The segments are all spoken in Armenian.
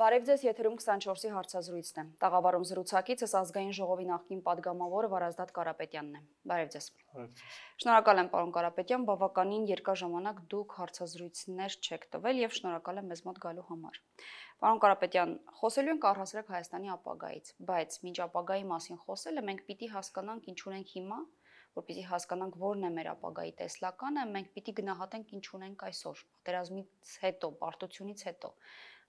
Բարև ձեզ, եթերում 24-ի հարցազրույցն է։ Տաղավարում զրուցակիցս ազգային ժողովի նախկին падգամավորը Վարազդատ Կարապետյանն է։ Բարև ձեզ։ Շնորհակալ եմ, պարոն Կարապետյան, բավականին երկար ժամանակ դուք հարցազրույցներ չեք տվել եւ շնորհակալ եմ մեզ մոտ գալու համար։ Պարոն Կարապետյան, խոսելու ենք առհասարակ Հայաստանի ապագայից, բայց մինչ ապագայի մասին խոսելը մենք պիտի հասկանանք ինչ ունենք հիմա, որպեսզի հասկանանք որն է մեր ապագայի տեսլականը, մենք պիտի գնահատենք ինչ ունենք այսօր, պատերազմից հետո, պարտությունից հետո։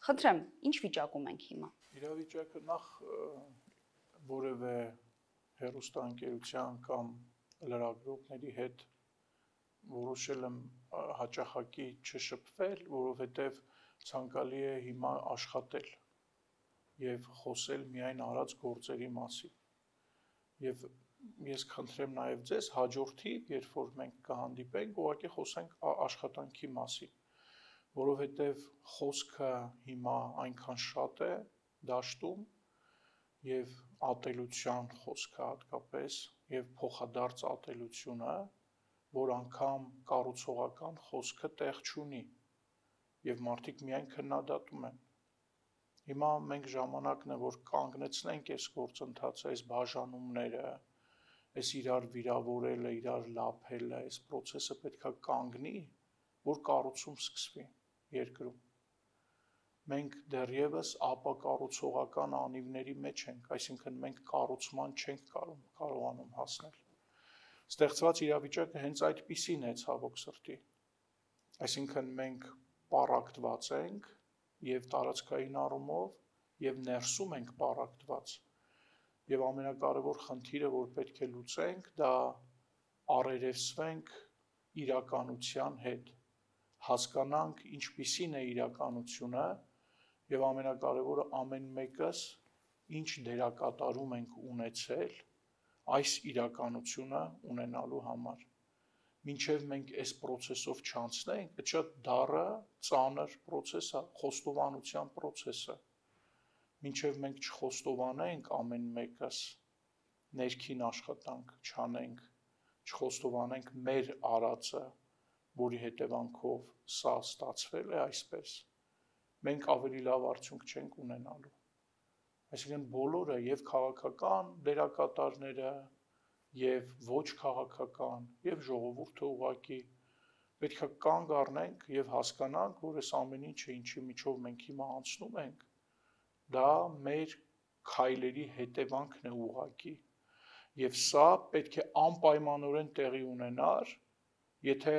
Խնդրեմ, ինչ վիճակում ենք հիմա։ Իրավիճակը նախ որևէ հեռուստաընկերության կամ լրագրողների հետ որոշել եմ հաճախակի չշփվել, որովհետև ցանկալի է հիմա աշխատել եւ խոսել միայն արած գործերի մասին։ Եվ ես խնդրեմ նաև ձեզ հաջորդի, երբ որ մենք կհանդիպենք, ուղղակի խոսենք աշխատանքի մասին, որովհետև խոսքը հիմա այնքան շատ է դաշտում եւ ատելության խոսքը հատկապես եւ փոխադարձ ատելությունը, որ անգամ կառուցողական խոսքը տեղ չունի եւ մարդիկ միայն քննադատում են։ Հիմա մենք ժամանակն է, որ կանգնեցնենք այս գործընթացը, այս բաժանումները, այս իրար վիրավորելը, իրար լափելը, այս process-ը պետքա կանգնի, որ կառուցում սկսվի երկրում։ Մենք դեռևս ապակառուցողական անիվների մեջ ենք, այսինքն մենք կառուցման չենք կարողանում հասնել։ Ստեղծված իրավիճակը հենց այդպիսին է ցավոք սրտի։ Այսինքն մենք պառակտված ենք եւ տարածքային առումով եւ ներսում ենք պառակտված։ Եվ ամենակարևոր խնդիրը, որ պետք է լուծենք, դա առերևսվենք իրականության հետ, հասկանանք ինչպիսին է իրականությունը եւ ամենակարևորը ամեն մեկս ինչ դերակատարում ենք ունեցել այս իրականությունը ունենալու համար։ Մինչև մենք այս process-ով չանցնենք, դա շատ դառը, ծանր process է, խոստովանության process է։ Մինչև մենք չխոստովանենք ամեն մեկս ներքին աշխատանք չանենք, չխոստովանենք մեր արածը, որի հետևանքով սա ստացվել է այսպես, մենք ավելի լավ արդյունք չենք ունենալու։ Այսինքն բոլորը եւ քաղաքական դերակատարները եւ ոչ քաղաքական եւ ժողովուրդը ուղակի պետք է կանգ առնենք եւ հասկանանք, որ այս ամեն ինչը ինչի միջով մենք հիմա անցնում ենք, դա մեր քայլերի հետևանքն է ուղակի եւ սա պետք է անպայմանորեն տեղի ունենար, եթե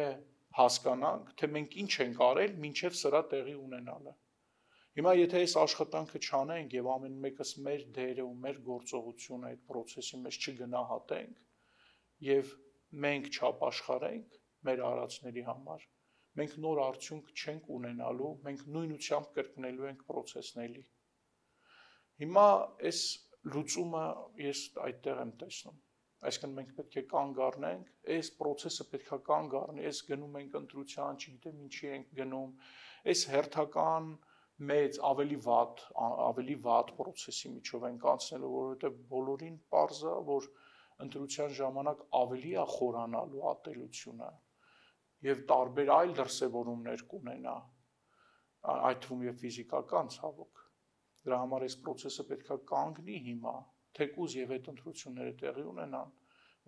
հասկանանք, թե մենք ինչ ենք արել մինչեւ սրա տեղի ունենալը։ Հիմա եթե այս աշխատանքը չանենք եւ ամեն մեկս մեր դերը ու մեր գործողությունը այդ process-ի մեջ չգնահատենք եւ մենք չապաշխարենք մեր արածների համար, մենք նոր արդյունք չենք ունենալու, մենք նույնությամբ կրկնելու ենք process-ների։ Հիմա այս լուծումը ես այդտեղ եմ տեսնում։ Այսինքն մենք պետք է կանգ առնենք, այս process-ը պետք է կանգ առնի, այս գնում ենք ընտրության, չգիտեմ ինչի ենք գնում, այս հերթական մեծ ավելի վատ process-ի միջով ենք անցնելու, որովհետև բոլորին պարզ է, որ ընտրության ժամանակ ավելի է խորանալու ատելությունը եւ տարբեր այլ դրսեւորումներ կունենա, այդ թվում եւ ֆիզիկական ցավոք։ Դրա համար այս process-ը պետքա կանգնի հիմա, թեկուզ եւ այդ ընտրությունները տեղի ունենան,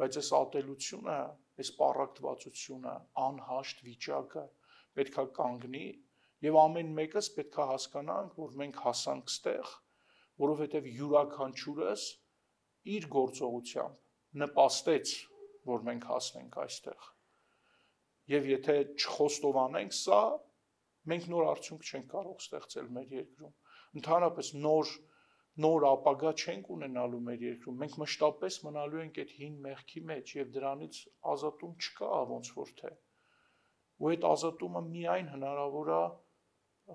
բայց այս ատելությունը, այս պառակտվածությունը, անհաշտ վիճակը պետքա կանգնի եւ ամեն մեկս պետքա հասկանանք, որ մենք հասանք ստեղ, որովհետեւ յուրաքանչյուրս իր գործողությամբ նպաստեց, որ մենք հասնենք այստեղ։ Եվ եթե չխոստովանենք սա, մենք նոր արդյունք չենք կարող ստեղծել մեր երկրում։ Ընդհանրապես նոր ապագա չենք ունենալու մեր երկրում։ Մենք մշտապես մնալու ենք այդ հին մեղքի մեջ եւ դրանից ազատում չկա ոնց որ թե։ Ու այդ ազատումը միայն հնարավոր է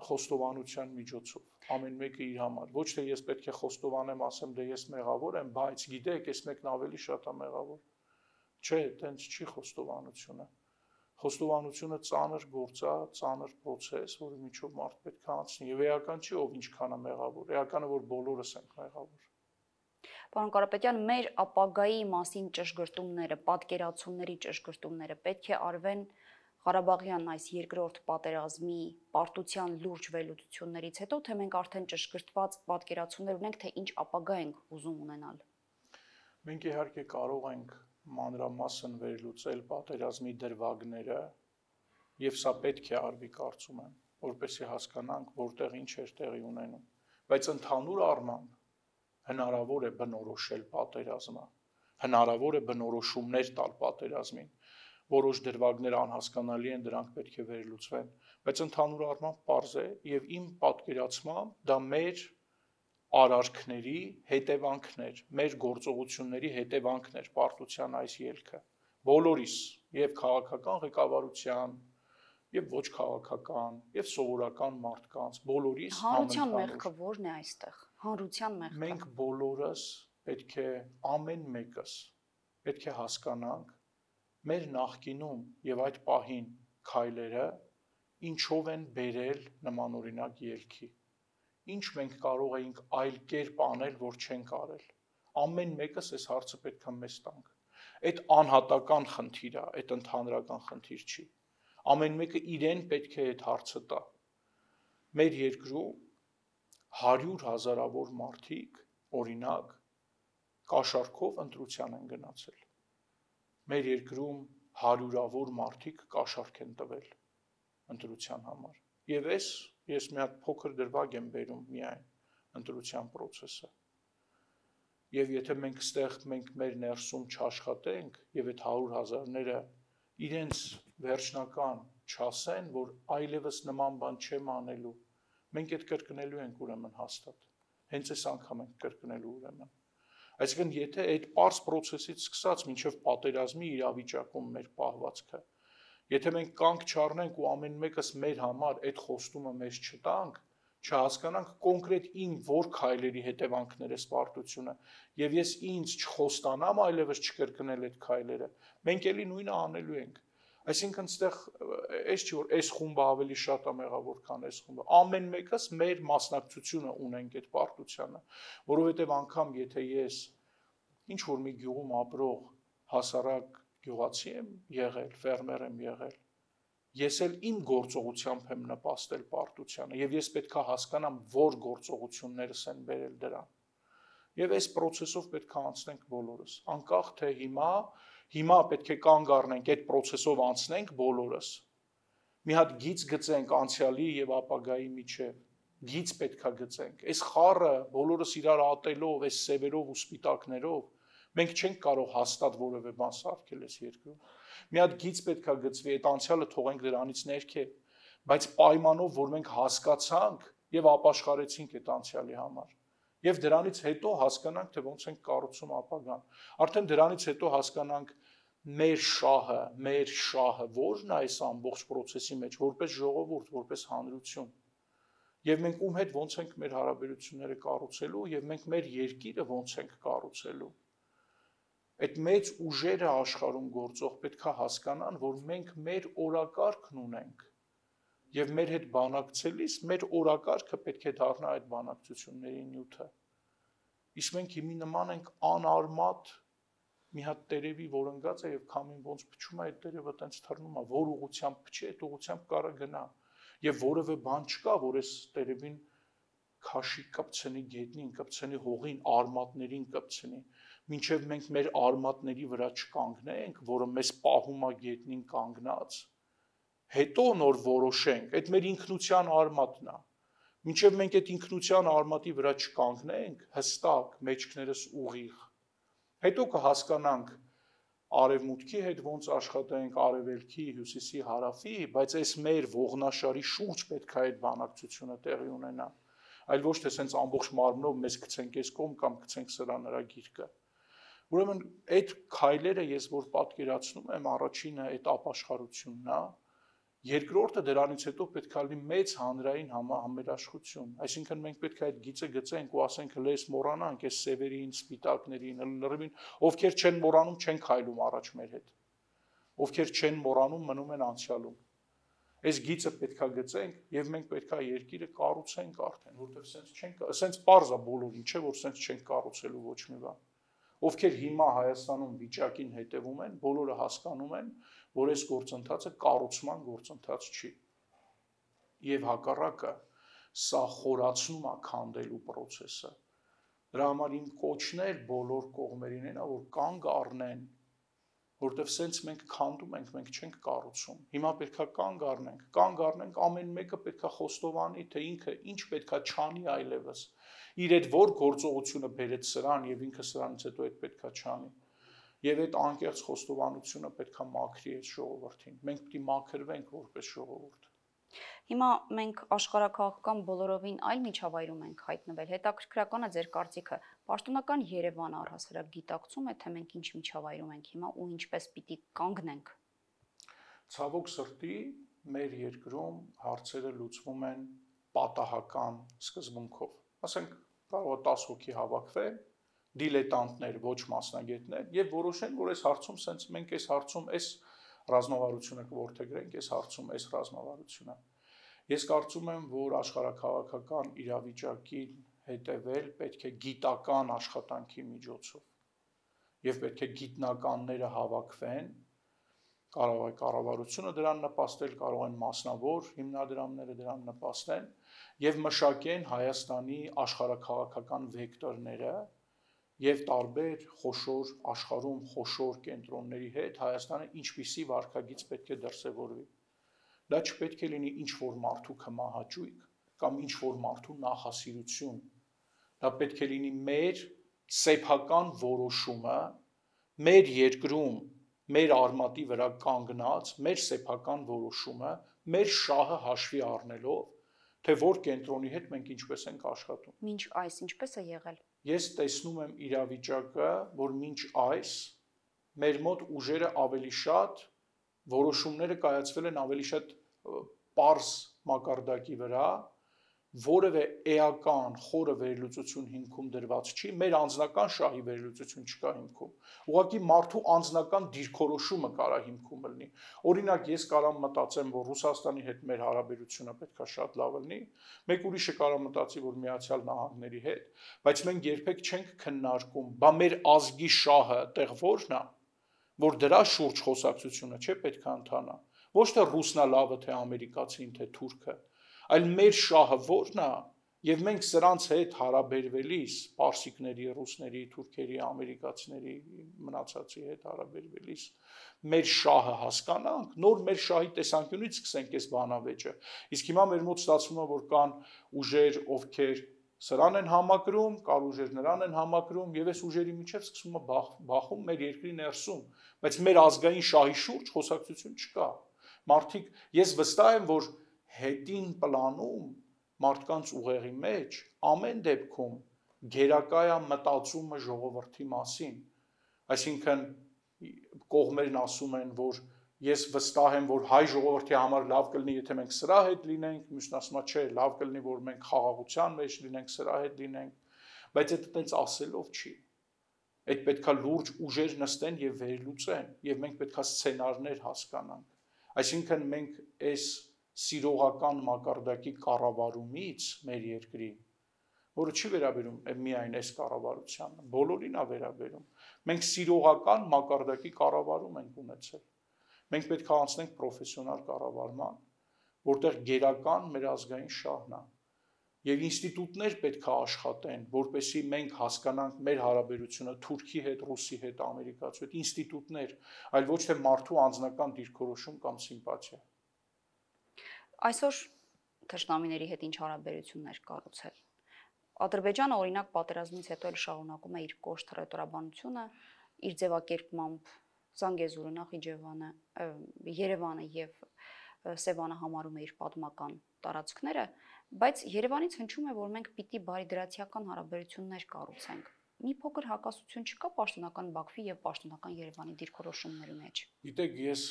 խոստովանության միջոցով, ամեն մեկը իր համար։ Ոչ թե ես պետք է խոստովանեմ, ասեմ, դե ես մեղավոր եմ, բայց գիտեք, այս մեկն ավելի շատ է մեղավոր։ Չէ, տենց չի խոստովանությունը։ Խոստովանությունը ծանր գործ է, ծանր process, որի միջով մարդ պետք է անցնի։ Եվ էական չի ով ինչքան է մեղավոր, էականը որ բոլորս ենք մեղավոր։ Պարոն Կարապետյան, մեր ապագայի մասին ճշգրտումները, պատկերացումների ճշգրտումները պետք է արվեն Ղարաբաղյան այս երկրորդ պատերազմի պարտության լուրջ վերլուծություններից հետո, թե մենք արդեն ճշգրտված պատկերացումներ ունենք, թե ինչ ապագա ենք ուզում ունենալ։ Մենք իհարկե կարող ենք մանրամասն վերլուծել պատերազմի դրվագները, եւ սա պետք է արվի, կարծում եմ, որպեսզի հասկանանք, որտեղ ինչ էր տեղի ունենում, բայց ընդհանուր առմամբ հնարավոր է բնորոշել պատերազմը, հնարավոր է բնորոշումներ տալ պատերազմին, որոշ դրվագներ անհասկանալի են, դրանք պետք է վերլուծվեն, բայց ընդհանուր առմամբ պարզ է եւ իմ պատկերացմամբ դա մեր արարքների հետևանքներ, մեր գործողությունների հետևանքներ, պարտության այս ելքը, բոլորիս եւ քաղաքական ղեկավարության, եւ ոչ քաղաքական, եւ սովորական մարդկանց, բոլորիս հանրության մեղքը ո՞րն է այստեղ։ Հանրության մեղքը։ Մենք բոլորս պետք է ամեն մեկս պետք է հասկանանք մեր նախկինում եւ այդ պահին քայլերը ինչով են բերել նմանօրինակ ելքի։ Ինչ մենք կարող էինք այլ կերպ անել, որ չենք արել։ Ամեն մեկս այս հարցը պետք է մեզ տանք։ Այդ անհատական խնդիր է, այդ ընդհանրական խնդիր չի։ Ամեն մեկը իրեն պետք է այդ հարցը տա։ Մեր երկրում 100,000-ավոր մարդիկ, օրինակ, կաշառքով ընտրության են գնացել։ Մեր երկրում 100-ավոր մարդիկ կաշառք են տվել ընտրության համար։ Եվ ես մի հատ փոքր դրվագ եմ բերում միայն ընտրության process-ը։ Եվ եթե մենք մեր ներսում չաշխատենք եւ այդ 100,000-ները իրենց վերջնական չասեն, որ այլևս նման բան չեմ անելու, մենք այդ կրկնելու ենք ուրեմն հաստատ։ Հենց այս անգամ ենք կրկնելու ուրեմն։ Այսինքն, եթե այդ պարզ process-ից սկսած մինչև պատերազմի իրավիճակում մեր պահվածքը, եթե մենք կանգ չառնենք ու ամեն մեկս մեր համար այդ խոստումը մեզ չտանք, չհասկանանք կոնկրետ իմ որ քայլերի հետևանքներ է սպարտությունը, եւ ես ինձ չխոստանամ այլևս չկրկնել այդ քայլերը, մենք էլի նույնը անելու ենք։ Այսինքն, այստեղ այս չի որ այս խումբը ավելի շատ է մեղավոր, քան այս խումբը։ Ամեն մեկս մեր մասնակցությունը ունենք այդ պարտությանը, որովհետև անգամ եթե ես ինչ որ մի գյուղում ապրող հասարակ գյուղացի եմ եղել, ֆերմեր եմ եղել, ես էլ իմ գործողությամբ եմ նպաստել պարտությանը եւ ես պետք է հասկանամ, որ գործողություններս են բերել դրան։ Եվ այս process-ով պետք է անցնենք բոլորս, անկախ թե հիմա պետք է կանգ առնենք, այդ process-ով անցնենք բոլորս։ Մի հատ գիծ գծենք անցյալի եւ ապագայի միջև, գիծ պետք է գծենք։ Այս խառը բոլորս իրար ատելով, այս սևերով ու սպիտակներով, մենք չենք կարող հաստատ որևէ բան սարքել այս երկրում։ Մի հատ գիծ պետք է գծվի, այդ անցյալը թողենք դրանից ներքև, բայց պայմանով, որ մենք հասկացանք եւ ապաշխարեցինք այդ անցյալի համար։ Եվ դրանից հետո հասկանանք, թե ոնց ենք կառուցում ապագան։ Արդեն դրանից հետո հասկանանք մեր շահը ո՞րն է այս ամբողջ process-ի մեջ, որպես ժողովուրդ, որպես հանրություն։ Եվ մենք ում հետ ոնց ենք մեր հարաբերությունները կառուցելու եւ մենք մեր երկիրը ոնց ենք կառուցելու։ Այդ մեծ ուժերը աշխարհում գործող պետք է հասկանան, որ մենք մեր օրակարգն ունենք։ Եվ մեր հետ բանակցելիս մեր օրակարգը պետք է դառնա այդ բանակցությունների նյութը։ Իսկ մենք հիմի նման ենք անարմատ մի հատ տերևի, որ ընկած է եւ քամին ոնց փչում է, այդ տերևը տենց թռնում է, որ ուղությամբ փչի, այդ ուղությամբ կարա գնա։ Եվ որևէ բան չկա, որ այս տերևին քաշի կպցնի գետնին, կպցնի հողին, արմատներին կպցնի։ Մինչև մենք մեր արմատների վրա չկանգնենք, որը մեզ պահում է գետնին կանգնած, հետո նոր որոշենք, այդ մեր ինքնության արմատն է։ Մինչև մենք այդ ինքնության արմատի վրա չկանգնենք, հստակ, մեջքներս ուղիղ, հետո կհասկանանք արևմուտքի հետ ոնց աշխատենք, արևելքի, հյուսիսի, հարավի, բայց այս մեր ողնաշարի շուրջ պետք է այդ բանակցությունը տեղի ունենա, այլ ոչ թե սենց ամբողջ մարմնով մեզ գցենք այս կողմ կամ գցենք սրա նրա գիրկը։ Ուրեմն այդ քայլերը ես որ պատկերացնում եմ, առաջինը այդ ապաշխարությունն է, երկրորդը դրանից հետո պետք է լինի մեծ հանրային համերաշխություն, այսինքն մենք պետք է այդ գիծը գծենք ու ասենք հլես մոռանանք այս սևերին, սպիտակներին, լրիվին, ովքեր չեն մոռանում, չեն քայլում առաջ մեր հետ, ովքեր չեն մոռանում, մնում են անցյալում։ Այս գիծը պետք է գծենք եւ մենք պետք է երկիրը կառուցենք արդեն, որտեղ սենց պարզ է բոլորին, չէ՞ որ սենց չենք կառուցելու ոչ մի բան։ ովքեր հիմա Հայաստանում վիճակին հետևում են, բոլորը հասկանում են, որ այս գործընթացը կառուցման գործընթաց չի։ Եվ հակառակը սա խորացնում է քանդելու process-ը։ Դրա համար իմ կոչն էլ բոլոր կողմերին են, որ կանգ առնեն, որտեվ սենց մենք քանդում ենք, մենք չենք կառուցում։ Հիմա պետքա կանգ առնենք, ամեն մեկը պետքա խոստովանի, թե ինքը ինչ պետքա չանի այլևս։ Իր այդ որ գործողությունը բերեց սրան եւ ինքը սրանից հետո այդ պետքա չանի։ Եվ այդ անկեղծ խոստովանությունը պետքա մաքրի այդ ժողովրդին։ Մենք պետք է մաքրվենք որպես ժողովուրդ։ Հիմա մենք աշխարհաքաղաքական բոլորովին այլ միջավայրում ենք հայտնվել։ Հետաքրքրական է ձեր կարծիքը։ Պաշտոնական Երևանը առհասարակ գիտակցում է, թե մենք ինչ միջավայրում ենք հիմա ու ինչպես պիտի կանգնենք։ Ցավոք սրտի, մեր երկրում հարցերը լուծվում են պատահական սկզբունքով։ Ասենք, կարող է 10 հոգի հավաքվել, դիլետանտներ, ոչ մասնագետներ, եւ որոշեն, որ այս հարցում սենց մենք այս հարցում այս ռազմավարությունը կորթեգրենք, այս հարցում այս ռազմավարությունը։ Ես կարծում եմ, որ աշխարհաքաղաքական իրավիճակին հետևել պետք է գիտական աշխատանքի միջոցով եւ պետք է գիտնականները հավաքվեն, կարող է կառավարությունը դրան նպաստել, կարող են մասնավոր հիմնադրամները դրան նպաստեն եւ մշակեն Հայաստանի աշխարհաքաղաքական վեկտորները եւ տարբեր խոշոր աշխարհում խոշոր կենտրոնների հետ Հայաստանը ինչպիսի վարկագիծ պետք է դրսևորվի։ Դա չպետք է լինի ինչ-որ մարդու կմահաճույք կամ ինչ-որ մարդու նախասիրություն։ Դա պետք է լինի մեր սեփական որոշումը, մեր երկրում, մեր արմատի վրա կանգնած, մեր սեփական որոշումը, մեր շահը հաշվի առնելով, թե որ կենտրոնի հետ մենք ինչպես ենք աշխատում։ Մինչ այս ինչպես է եղել։ Ես տեսնում եմ իրավիճակը, որ մինչ այս մեր մոտ ուժերը ավելի շատ որոշումները կայացվել են ավելի շատ պարզ մակարդակի վրա, որևէ էական խորը վերլուծություն հիմքում դրված չի, մեր անձնական շահի վերլուծություն չկա հիմքում։ Ուղղակի մարդու անձնական դիրքորոշումը կարա հիմքում լինի։ Օրինակ, ես կարամ մտածեմ, որ Ռուսաստանի հետ մեր հարաբերությունը պետքա շատ լավ լինի, մեկ ուրիշը կարա մտածի, որ Միացյալ Նահանգների հետ, բայց մենք երբեք չենք քննարկում, բա մեր ազգի շահը տեղ որն է, որ դրա շուրջ խոսակցությունը չէ պետքա ընթանա։ Ոչ թե ռուսնա լավը, թե ամերիկացին, թե թուրքը, այլ մեր շահը որն է, եւ մենք սրանց հետ հարաբերվելիս, պարսիկների, ռուսների, թուրքերի, ամերիկացիների, մնացածի հետ հարաբերվելիս, մեր շահը հասկանանք, նոր մեր շահի տեսանկյունից սկսենք այս բանավեճը։ Իսկ հիմա մեր մոտ ստացվում է, որ կան ուժեր, ովքեր սրան են համակրում, կար ուժեր նրան են համակրում, եւ այս ուժերի միջև սկսում է բախում մեր երկրի ներսում, բայց մեր ազգային շահի շուրջ խոսակցություն չկա։ Մարդիկ, ես վստահ եմ, որ հետին պլանում մարդկանց ուղեղի մեջ ամեն դեպքում գերակա է մտածումը ժողովրդի մասին, այսինքն կողմերն ասում են, որ ես վստահ եմ, որ հայ ժողովրդի համար լավ կլինի, եթե մենք սրա հետ լինենք, մյուսն ասում է, չէ, լավ կլինի, որ մենք խաղաղության մեջ լինենք, սրա հետ լինենք, բայց դա այդպես ասելով չի։ Այդ պետքա լուրջ ուժեր նստեն եւ վերլուծեն, եւ մենք պետքա սցենարներ հասկանանք։ Այսինքն մենք այս սիրողական մակարդակի կառավարումից մեր երկրի, որը չի վերաբերում միայն այս կառավարությանը, բոլորին է վերաբերում։ Մենք սիրողական մակարդակի կառավարում ենք ունեցել։ Մենք պետք է անցնենք պրոֆեսիոնալ կառավարման, որտեղ գերական մեր ազգային շահն է։ Եվ ինստիտուտներ պետք է աշխատեն, որպեսզի մենք հասկանանք մեր հարաբերությունը Թուրքի հետ, Ռուսի հետ, Ամերիկացու հետ, ինստիտուտներ, այլ ոչ թե մարդու անձնական դիրքորոշում կամ սիմպաթիա։ Այսօր թշնամիների հետ ինչ հարաբերություններ կառուցել։ Ադրբեջանը օրինակ պատերազմից հետո էլ շարունակում է իր կոշտ հռետորաբանությունը, իր ձևակերպմամբ Զանգեզուրը, Նախիջևանը, Երևանը եւ Սևանը համարում է իր պատմական տարածքները, բայց Երևանից հնչում է, որ մենք պիտի բարիդրացիական հարաբերություններ կառուցենք։ Մի փոքր հակասություն չկա պաշտոնական Բաքվի եւ պաշտոնական Երևանի դիրքորոշումների մեջ։ Գիտեք, ես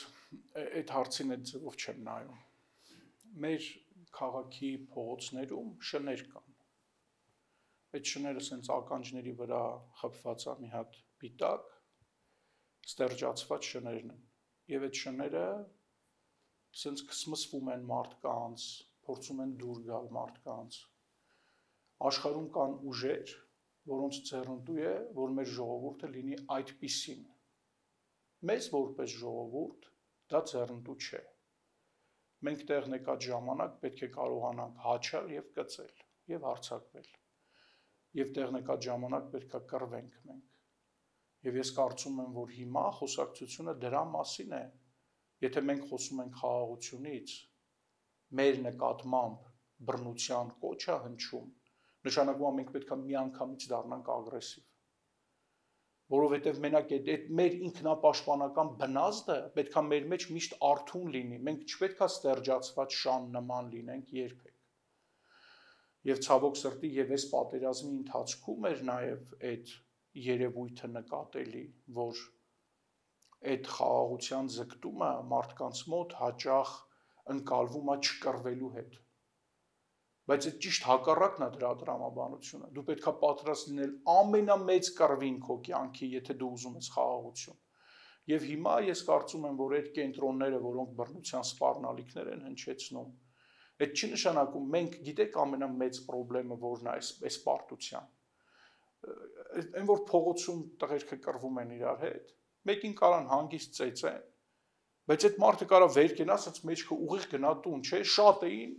այդ հարցին այդ ձևով չեմ նայում։ Մեր քաղաքի փողոցներում շներ կան։ Այդ շները սենց ականջների վրա խփված է մի հատ պիտակ, ստերջացված շներն են։ Եվ այդ շները սենց կսմսվում են մարդկանց, փորձում են դուր գալ մարդկանց։ Աշխարհում կան ուժեր, որոնց ձեռնտու է, որ մեր ժողովուրդը լինի այդպիսին։ Մեզ որպես ժողովուրդ դա ձեռնտու չէ։ Մենք տեղն եկած ժամանակ պետք է կարողանանք հաչալ եւ կծել եւ հարձակվել։ Եվ տեղն եկած ժամանակ պետք է կռվենք մենք։ Եվ ես կարծում եմ, որ հիմա խոսակցությունը դրա մասին է։ Եթե մենք խոսում ենք խաղաղությունից, մեր նկատմամբ բռնության կոչ է հնչում, նշանակում է մենք պետք է միանգամից դառնանք ագրեսիվ։ Որովհետև մենակ այդ մեր ինքնապաշտպանական բնազդը պետք է մեր մեջ միշտ արթուն լինի։ Մենք չպետք է ստերջացված շան նման լինենք երբեք։ Եվ ցավոք սրտի եւ այս պատերազմի ընթացքում էր նաեւ այդ երևույթը նկատելի, որ այդ խաղաղության ձգտումը մարդկանց մոտ հաճախ ընկալվում է չկռվելու հետ։ Բայց այդ ճիշտ հակառակն է դրա տրամաբանությունը։ Դու պետք է պատրաստ լինել ամենամեծ կռվին քո կյանքի, եթե դու ուզում ես խաղաղություն։ Եվ հիմա ես կարծում եմ, որ այդ կենտրոնները, որոնք բռնության սպառնալիքներ են հնչեցնում, այդ չի նշանակում մենք գիտեք ամենամեծ խնդրեմը որն է այս պարտության։ Այն որ փողոցում տղերքը կռվում են իրար հետ, մեկին կարան հանգիստ ծեծեն, բայց այդ մարդը կարա վեր կենա, ասած մեջքը ուղիղ գնա տուն, չէ, շատ էին,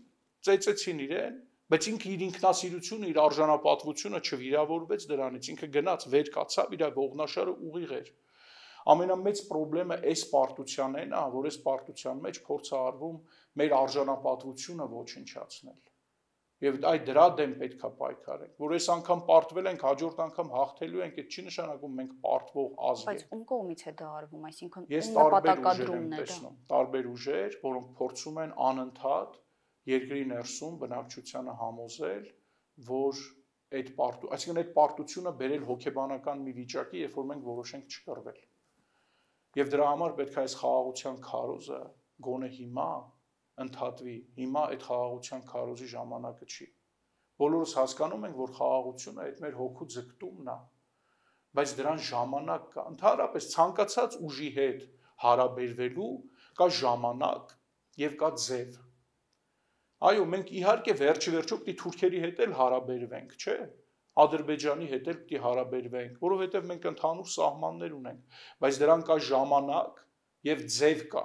ծեծեցին իրեն, բայց ինքը իր ինքնասիրությունը, իր արժանապատվությունը չվիրավորվեց դրանից, ինքը գնաց վեր կացավ, իր ողնաշարը ուղիղ էր։ Ամենամեծ խնդրեմը այս պարտությանն է, որ այս պարտության մեջ փորձ է արվում մեր արժանապատվությունը ոչնչացնել։ Եվ այդ դրա դեմ պետք է պայքարենք, որ այս անգամ պարտվել ենք, հաջորդ անգամ հաղթելու ենք, այդ չի նշանակում մենք պարտվող ազգ ենք։ Բայց ում կողմից է դա արվում, այսինքն Ես ում նպատակադրումն է դա։ Տարբեր ուժեր, որոնք փորձում են անընդհատ երկրի ներսում բնակչությանը համոզել, որ այդ պարտությունը բերել հոգեբանական մի վիճակի, երբ որ մենք որոշենք չկռվել։ Եվ դրա համար պետք է այս խաղաղության քարոզը գոնե հիմա ընդհատվի, հիմա այդ խաղաղության քարոզի ժամանակը չի։ Բոլորս հասկանում ենք, որ խաղաղությունը այդ մեր հոգու ձգտումն է, բայց դրան ժամանակ կա։ Ընդհանրապես ցանկացած ուժի հետ հարաբերվելու կա ժամանակ եւ կա ձև։ Այո, մենք իհարկե վերջիվերջո պիտի թուրքերի հետ էլ հարաբերվենք, չէ՞։ Ադրբեջանի հետ էլ պիտի հարաբերվենք, որովհետև մենք ընդհանուր սահմաններ ունենք, բայց դրան կա ժամանակ եւ ձև կա։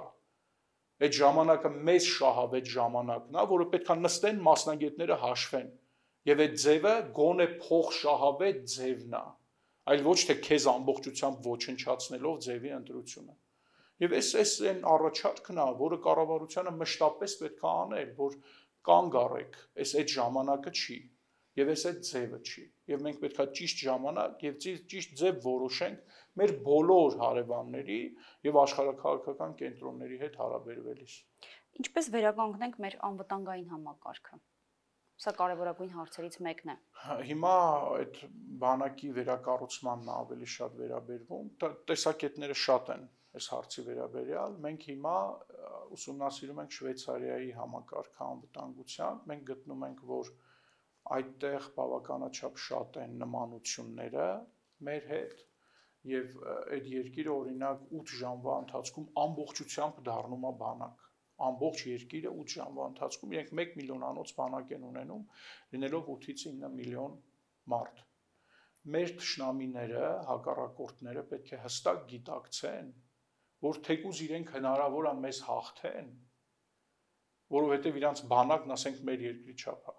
Այդ ժամանակը մեծ շահավետ ժամանակն է, որը պետք է նստեն մասնագետները հաշվեն։ Եվ այդ ձևը գոնե փող շահավետ ձևն է, այլ ոչ թե քեզ ամբողջությամբ ոչնչացնելով ձևի ընտրությունը։ Եվ այս այն առաջարկն է, որը կառավարությանը մշտապես պետք է անել, որ կանգ առեք, այդ ժամանակը չի, եւ այս այդ ձևը չի։ Եվ մենք պետք է ճիշտ ժամանակ եւ ճիշտ ձև որոշենք մեր բոլոր հարևանների եւ աշխարհաքաղաքական կենտրոնների հետ հարաբերվելիս։ Ինչպես վերականգնենք մեր անվտանգային համակարգը։ Սա կարևորագույն հարցերից մեկն է։ Հիմա այդ բանակի վերակառուցմանն ավելի շատ վերաբերվում, տեսակետները շատ են այս հարցի վերաբերյալ։ Մենք հիմա ուսումնասիրում ենք Շվեյցարիայի համակարգը անվտանգության, մենք գտնում ենք, որ այդտեղ բավականաչափ շատ են նմանությունները մեր հետ եւ այդ երկիրը օրինակ 8 ժամվա ընթացքում ամբողջությամբ դառնում է բանակ։ Ամբողջ երկիրը 8 ժամվա ընթացքում իրենք 1 միլիոնանոց բանակ են ունենում, լինելով 8-ից 9 միլիոն մարդ։ Մեր թշնամիները, հակառակորդները պետք է հստակ գիտակցեն, որ թեկուզ իրենք հնարավոր է մեզ հաղթեն, որովհետեւ իրանց բանակն ասենք մեր երկրի չափ է։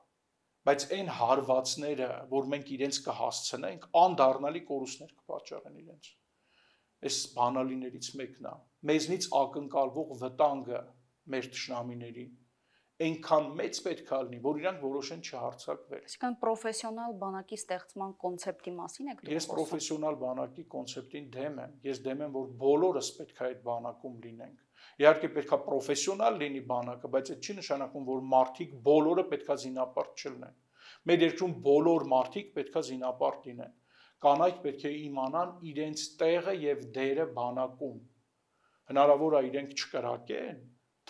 Բայց այն հարվածները, որ մենք իրենց կհասցնենք, անդառնալի կորուստներ կպատճառեն իրենց։ Այս բանալիներից մեկն է։ Մեզնից ակնկալվող վտանգը մեր թշնամիներին այնքան մեծ պետք է լինի, որ իրանք որոշեն չհարձակվել։ Այսինքն պրոֆեսիոնալ բանակի ստեղծման կոնցեպտի մասին եք դուք խոսում։ Ես պրոֆեսիոնալ բանակի կոնցեպտին դեմ եմ։ Ես դեմ եմ, որ բոլորս պետք է այդ բանակում լինենք։ Իհարկե պետք է պրոֆեսիոնալ լինի բանակը, բայց այդ չի նշանակում, որ մարդիկ բոլորը պետք է զինապարտ չլինեն։ Մեր երկրում բոլոր մարդիկ պետք է զինապարտ լինեն։ Կանայք պետք է իմանան իրենց տեղը եւ դերը բանակում։ Հնարավոր է իրենք չկրակեն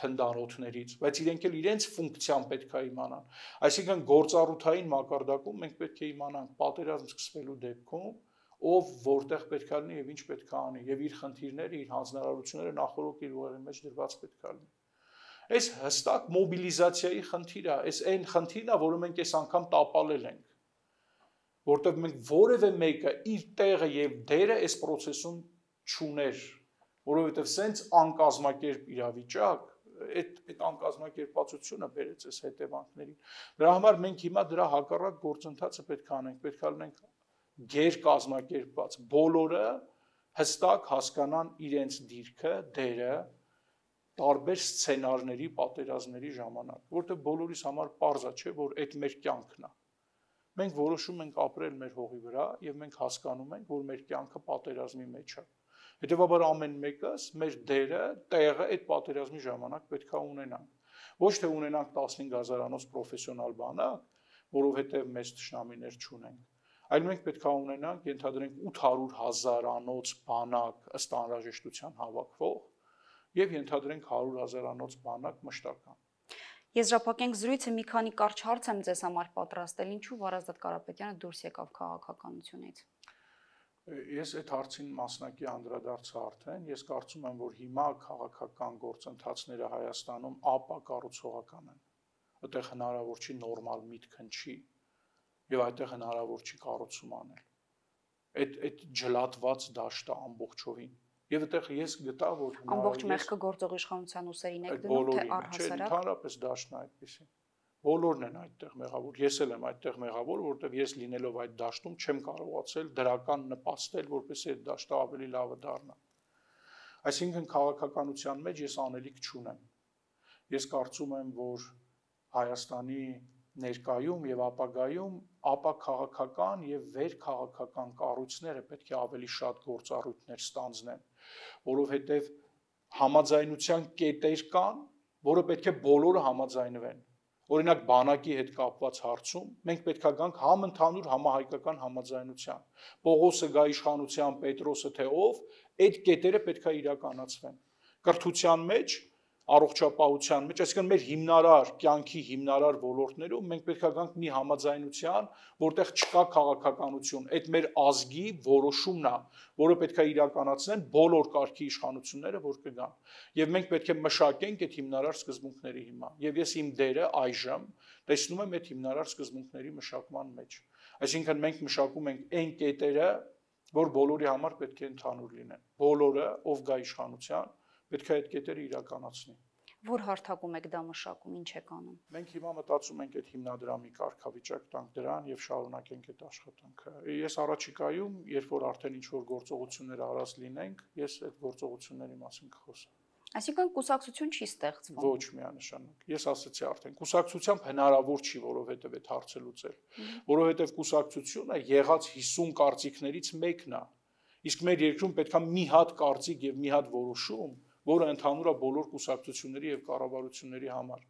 թնդանոթներից, բայց իրենք էլ իրենց ֆունկցիան պետք է իմանան։ Այսինքն գործառութային մակարդակում մենք պետք է իմանանք պատերազմ սկսվելու դեպքում ով որտեղ պետք է լինի եւ ինչ պետք է անի եւ իր խնդիրները, իր հանձնարարությունները նախորդ իր ուղեղի մեջ դրված պետք է լինի։ Այս հստակ մոբիլիզացիայի խնդիրը, այս այն խնդիրն է, որը մենք այս անգամ տապալել ենք, որտեղ մենք որևէ մեկը իր տեղը եւ դերը այս process-ում չուներ, որովհետեւ սենց անկազմակերպ իրավիճակ, այդ անկազմակերպվածությունը բերեց այս հետևանքներին։ Դրա համար մենք հիմա դրա հակառակ գործընթացը պետք է անենք, պետք է լինենք գերկազմակերպված, բոլորը հստակ հասկանան իրենց դիրքը, դերը տարբեր սցենարների, պատերազմների ժամանակ, որտեղ բոլորիս համար պարզ է, չէ, որ այդ մեր կյանքն է։ Մենք որոշում ենք ապրել մեր հողի վրա եւ մենք հասկանում ենք, որ մեր կյանքը պատերազմի մեջ է։ Հետևաբար ամեն մեկս մեր դերը, տեղը այդ պատերազմի ժամանակ պետք է ունենանք։ Ոչ թե ունենանք 15000-անոց պրոֆեսիոնալ բանակ, որովհետեւ մեծ թշնամիներ չունենք, այլ մենք պետք է ունենանք, ենթադրենք 800,000-անոց բանակ ըստ անհրաժեշտության հավաքվող եւ ենթադրենք 100,000-անոց բանակ մշտական։ Եզրափակենք զրույցը, մի քանի կարճ հարց եմ ձեզ համար պատրաստել, ինչու Վարազդատ Կարապետյանը դուրս եկավ քաղաքականությունից։ Ես այդ հարցին մասնակի անդրադարձա արդեն, ես կարծում եմ, որ հիմա քաղաքական գործընթացները Հայաստանում ապակառուցողական են։ Այդտեղ հնարավոր չի նորմալ միտք հնչի եւ այդտեղ հնարավոր չի կառուցում անել։ Այդ ջլատված դաշտը ամբողջովին։ Եվ այդտեղ ես գտա, որ ամբողջ մեղքը գործող իշխանության ուսերին եք դնում, թե առհասարակ։ Ընդհանրապես դաշտն է այդպեսին։ Բոլորն են այդտեղ մեղավոր։ Ես էլ եմ այդտեղ մեղավոր, որովհետև ես լինելով այդ դաշտում չեմ կարողացել դրական նպաստել, որպեսզի այդ դաշտը ավելի լավը դառնա։ Այսինքն քաղաքականության մեջ ես անելիք չունեմ։ Ես կարծում եմ, որ Հայաստանի ներկայում եւ ապագայում ապաքաղաքական եւ վերքաղաքական կառույցները պետք է ավելի շատ գործառույթներ ստանձնեն, որովհետեւ համաձայնության կետեր կան, որը պետք է բոլորը համաձայնվեն։ Օրինակ բանակի հետ կապված հարցում մենք պետք է գանք համընդհանուր համահայկական համաձայնության։ Պողոսը գա իշխանության, Պետրոսը թե ով, այդ կետերը պետք է իրականացվեն։ Կրթության մեջ, առողջապահության մեջ, այսինքն մեր հիմնարար կյանքի հիմնարար ոլորտներում մենք պետք է գանք մի համաձայնության, որտեղ չկա քաղաքականություն, այդ մեր ազգի որոշումն է, որը պետք է իրականացնեն բոլոր կարգի իշխանությունները, որ կգան։ Եվ մենք պետք է մշակենք այդ հիմնարար սկզբունքների հիմա։ Եվ ես իմ դերը այժմ տեսնում եմ այդ հիմնարար սկզբունքների մշակման մեջ։ Այսինքն մենք մշակում ենք այն կետերը, որ բոլորի համար պետք է ընդհանուր լինեն։ Բոլորը, ով գա իշխանության, պետք է այդ կետերը իրականացնի։ Որ հարթակում եք դա մշակում, ինչ եք անում։ Մենք հիմա մտածում ենք այդ հիմնադրամի կարգավիճակ տանք դրան եւ շարունակենք այդ աշխատանքը։ Ես առաջիկայում, երբ որ արդեն ինչ-որ գործողություններ արած լինենք, ես այդ գործողությունների մասին կխոսեմ։ Այսինքն կուսակցություն չի ստեղծվում։ Ոչ միանշանակ։ Ես ասացի արդեն, կուսակցությամբ հնարավոր չի, որովհետեւ այդ հարցը լուծել, որովհետեւ կուսակցությունը եղած 50 կարծիքներից մեկն է։ Իսկ մեր երկրում պետքա մի հատ կարծիք եւ մի հատ որոշում, որը ընդհանուր է բոլոր կուսակցությունների եւ կառավարությունների համար։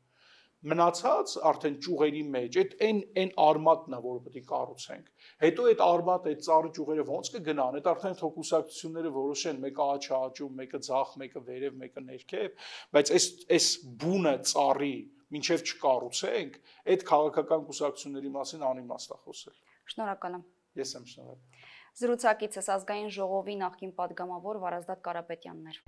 Մնացած արդեն ճյուղերի մեջ այն արմատն է, որը պետք է կառուցենք։ Հետո այդ արմատը, այդ ծառի ճյուղերը ո՞նց կգնան, այդ արդեն թող կուսակցությունները որոշեն, մեկը աճ է աճում, մեկը ձախ, մեկը վերև, մեկը ներքև, բայց այս բունը ծառի մինչև չկառուցենք, այդ քաղաքական կուսակցությունների մասին անիմաստ է խոսել։ Շնորհակալ եմ։ Ես եմ շնորհակալ։ Զրուցակիցս ազգային ժողովի նախկին падգամավոր Վարազդատ Կարապետյանն էր։